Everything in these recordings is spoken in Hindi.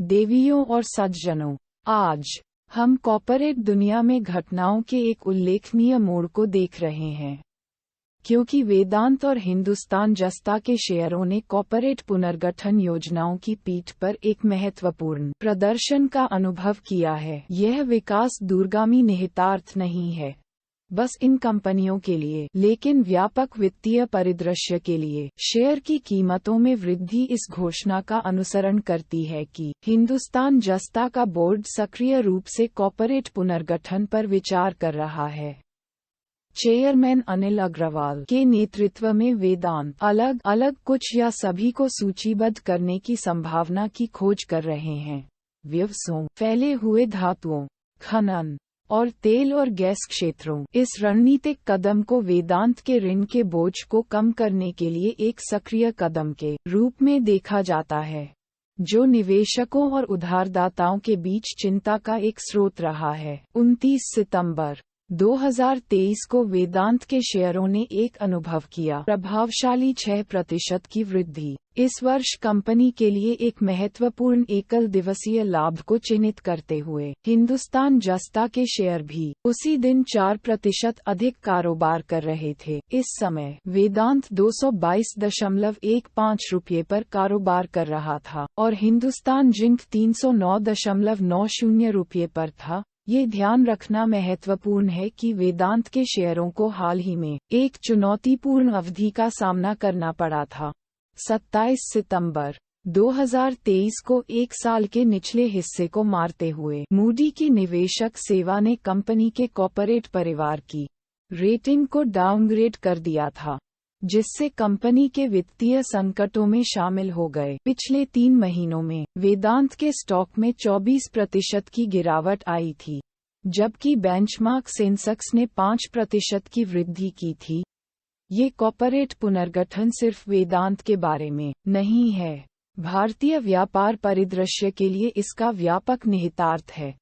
देवियों और सज्जनों, आज हम कॉर्पोरेट दुनिया में घटनाओं के एक उल्लेखनीय मोड़ को देख रहे हैं, क्योंकि वेदांत और हिंदुस्तान जस्ता के शेयरों ने कॉर्पोरेट पुनर्गठन योजनाओं की पीठ पर एक महत्वपूर्ण प्रदर्शन का अनुभव किया है। यह विकास दूरगामी निहितार्थ नहीं है बस इन कंपनियों के लिए, लेकिन व्यापक वित्तीय परिदृश्य के लिए। शेयर की कीमतों में वृद्धि इस घोषणा का अनुसरण करती है कि हिंदुस्तान जस्ता का बोर्ड सक्रिय रूप से कॉर्पोरेट पुनर्गठन पर विचार कर रहा है। चेयरमैन अनिल अग्रवाल के नेतृत्व में वेदांत अलग अलग कुछ या सभी को सूचीबद्ध करने की संभावना की खोज कर रहे हैं। व्यवसायों, फैले हुए धातुओं, खनन और तेल और गैस क्षेत्रों। इस रणनीतिक कदम को वेदांत के ऋण के बोझ को कम करने के लिए एक सक्रिय कदम के रूप में देखा जाता है, जो निवेशकों और उधारदाताओं के बीच चिंता का एक स्रोत रहा है। 29 सितंबर 2023 को वेदांत के शेयरों ने एक अनुभव किया प्रभावशाली 6% की वृद्धि। इस वर्ष कंपनी के लिए एक महत्वपूर्ण एकल दिवसीय लाभ को चिन्हित करते हुए हिंदुस्तान जस्ता के शेयर भी उसी दिन 4% अधिक कारोबार कर रहे थे। इस समय वेदांत 222.15 रुपये पर कारोबार कर रहा था और हिंदुस्तान जिंक 309.90 रुपये पर था। ये ध्यान रखना महत्वपूर्ण है कि वेदांत के शेयरों को हाल ही में एक चुनौतीपूर्ण अवधि का सामना करना पड़ा था। 27 सितंबर 2023 को एक साल के निचले हिस्से को मारते हुए मूडी की निवेशक सेवा ने कंपनी के कॉर्पोरेट परिवार की रेटिंग को डाउनग्रेड कर दिया था, जिससे कंपनी के वित्तीय संकटों में शामिल हो गए। पिछले 3 महीनों में वेदांत के स्टॉक में 24% की गिरावट आई थी, जबकि बेंचमार्क सेंसेक्स ने 5% की वृद्धि की थी। ये कॉर्पोरेट पुनर्गठन सिर्फ वेदांत के बारे में नहीं है, भारतीय व्यापार परिदृश्य के लिए इसका व्यापक निहितार्थ है।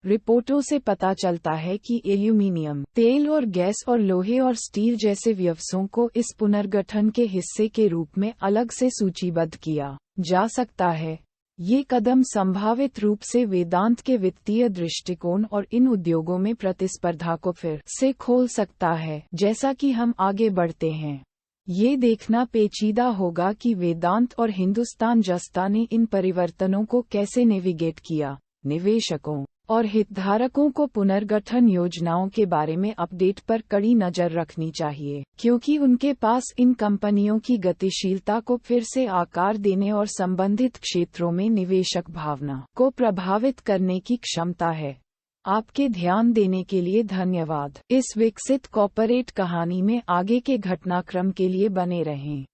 रिपोर्टों से पता चलता है कि एल्यूमीनियम, तेल और गैस और लोहे और स्टील जैसे व्यवसायों को इस पुनर्गठन के हिस्से के रूप में अलग से सूचीबद्ध किया जा सकता है। ये कदम संभावित रूप से वेदांत के वित्तीय दृष्टिकोण और इन उद्योगों में प्रतिस्पर्धा को फिर से खोल सकता है। जैसा कि हम आगे बढ़ते हैं, ये देखना पेचीदा होगा कि वेदांत और हिंदुस्तान जस्ता ने इन परिवर्तनों को कैसे नेविगेट किया। निवेशकों और हितधारकों को पुनर्गठन योजनाओं के बारे में अपडेट पर कड़ी नजर रखनी चाहिए, क्योंकि उनके पास इन कंपनियों की गतिशीलता को फिर से आकार देने और संबंधित क्षेत्रों में निवेशक भावना को प्रभावित करने की क्षमता है। आपके ध्यान देने के लिए धन्यवाद। इस विकसित कॉर्पोरेट कहानी में आगे के घटनाक्रम के लिए बने रहें।